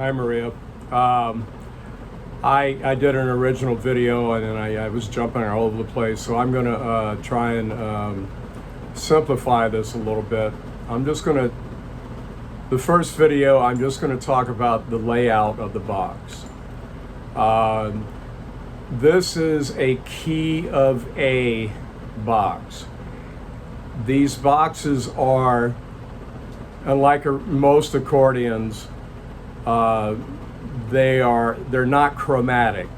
Hi, Maria. I did an original video and then I was jumping all over the place, so I'm going to try and simplify this a little bit. The first video, I'm just going to talk about the layout of the box. This is a key of A box. These boxes are, unlike most accordions, they're not chromatic.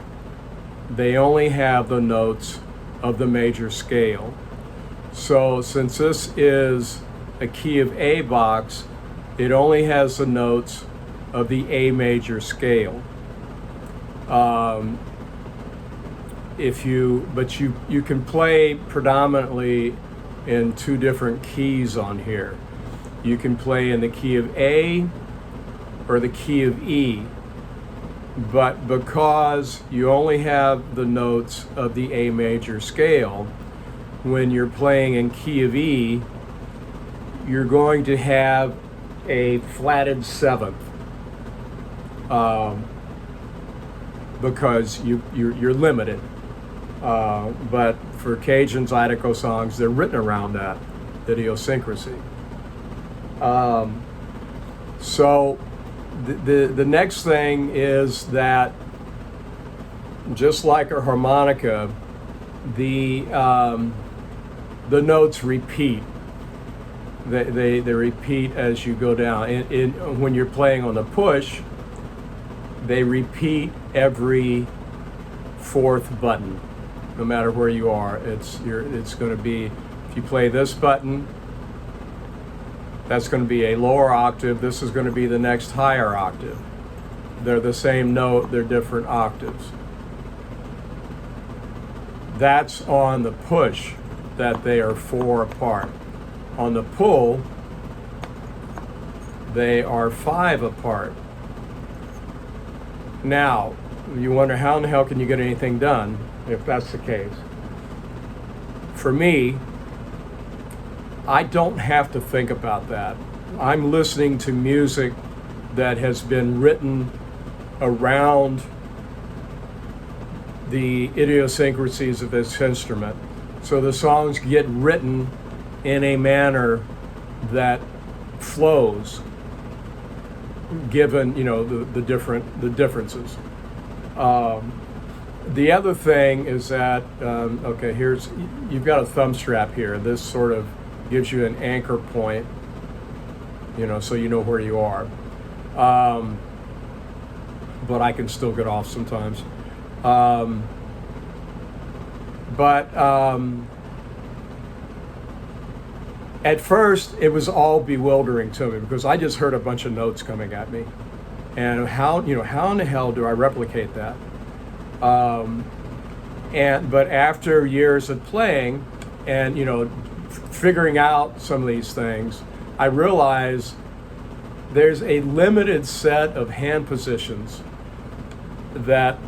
They only have the notes of the major scale. So since this is a key of A box, it only has the notes of the A major scale. You can play predominantly in two different keys on here. You can play in the key of A or the key of E, but because you only have the notes of the A major scale, when you're playing in key of E, you're going to have a flatted seventh, because you're limited. But for Cajun Zydeco songs, they're written around that idiosyncrasy. So the next thing is that, just like a harmonica, the notes repeat. They repeat as you go down. When you're playing on the push, they repeat every fourth button, no matter where you are. It's going to be, if you play this button, that's going to be a lower octave. This is going to be the next higher octave. They're the same note, they're different octaves. That's on the push that they are 4 apart. On the pull, they are 5 apart. Now, you wonder how in the hell can you get anything done if that's the case? For me, I don't have to think about that. I'm listening to music that has been written around the idiosyncrasies of this instrument. So the songs get written in a manner that flows, given the differences. The other thing is that you've got a thumb strap here. This sort of gives you an anchor point, so you know where you are. But I can still get off sometimes. At first, it was all bewildering to me because I just heard a bunch of notes coming at me, and how in the hell do I replicate that? But after years of playing, and figuring out some of these things, I realized there's a limited set of hand positions that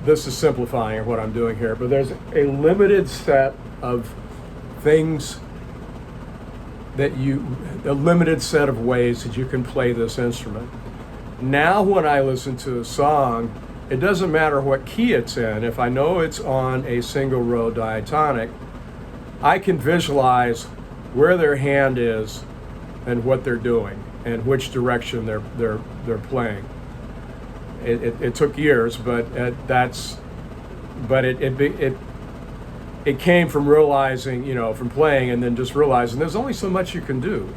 this is simplifying what I'm doing here, but there's a limited set of things a limited set of ways that you can play this instrument. Now when I listen to a song, it doesn't matter what key it's in. If I know it's on a single row diatonic, I can visualize where their hand is and what they're doing and which direction they're playing. It took years, but it came from realizing, from playing, and then just realizing there's only so much you can do.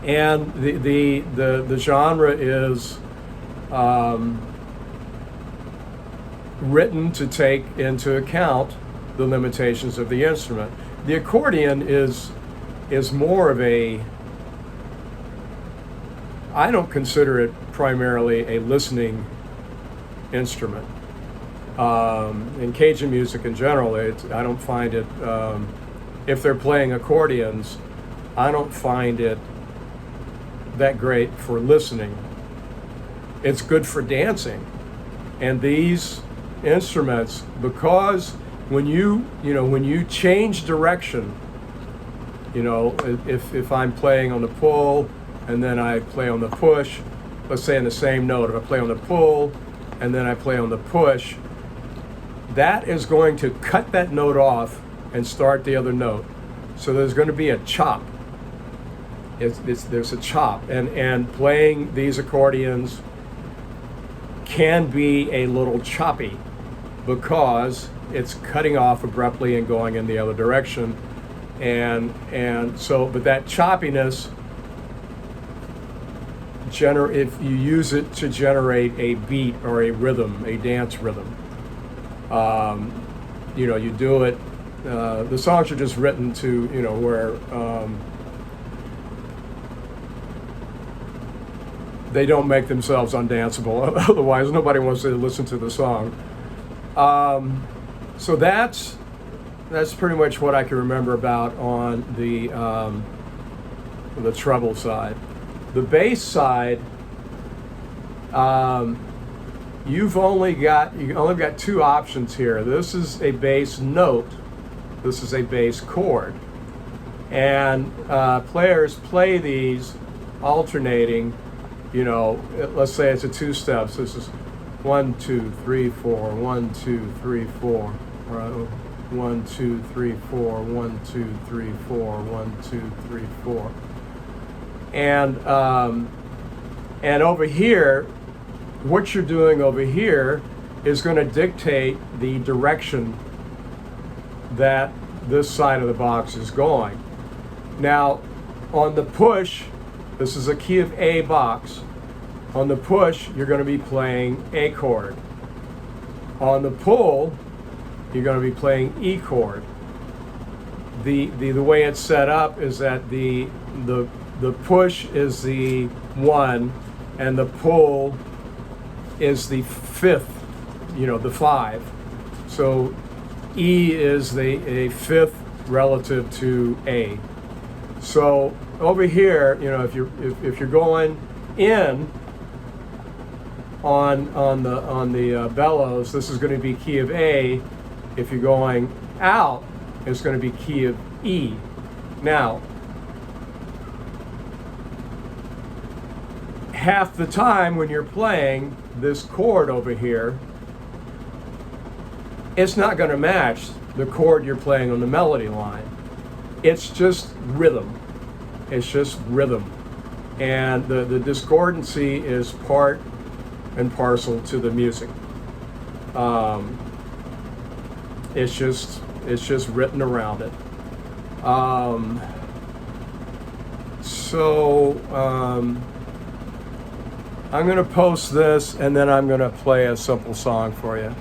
And the genre is written to take into account the limitations of the instrument. The accordion is more of I don't consider it primarily a listening instrument. In Cajun music in general, I don't find it, if they're playing accordions, I don't find it that great for listening. It's good for dancing. And these instruments, because when you change direction, if I'm playing on the pull and then I play on the push, let's say in the same note. If I play on the pull, and then I play on the push, that is going to cut that note off and start the other note. So there's going to be a chop. There's a chop, and playing these accordions can be a little choppy because it's cutting off abruptly and going in the other direction, and so, but that choppiness, if you use it to generate a beat or a rhythm, a dance rhythm, you do it. The songs are just written to, where they don't make themselves undanceable. Otherwise, nobody wants to listen to the song. So that's pretty much what I can remember about on the treble side. The bass side, you've only got two options here. This is a bass note. This is a bass chord, and players play these alternating. Let's say it's a two steps. This is 1, 2, 3, 4, 1, 2, 3, 4. 1, 2, 3, 4, 1, 2, 3, 4, 1, 2, 3, 4. And over here, what you're doing over here is going to dictate the direction that this side of the box is going. Now, on the push, this is a key of A box. On the push, you're going to be playing A chord. On the pull, you're going to be playing E chord. The way it's set up is that the push is the 1, and the pull is the 5th, the 5. So E is a 5th relative to A. So over here, if you're going in on the bellows, this is going to be key of A. If you're going out, it's going to be key of E. Now, half the time when you're playing this chord over here, it's not going to match the chord you're playing on the melody line. It's just rhythm. It's just rhythm. And the discordancy is part and parcel to the music. It's just written around it. I'm going to post this, and then I'm going to play a simple song for you.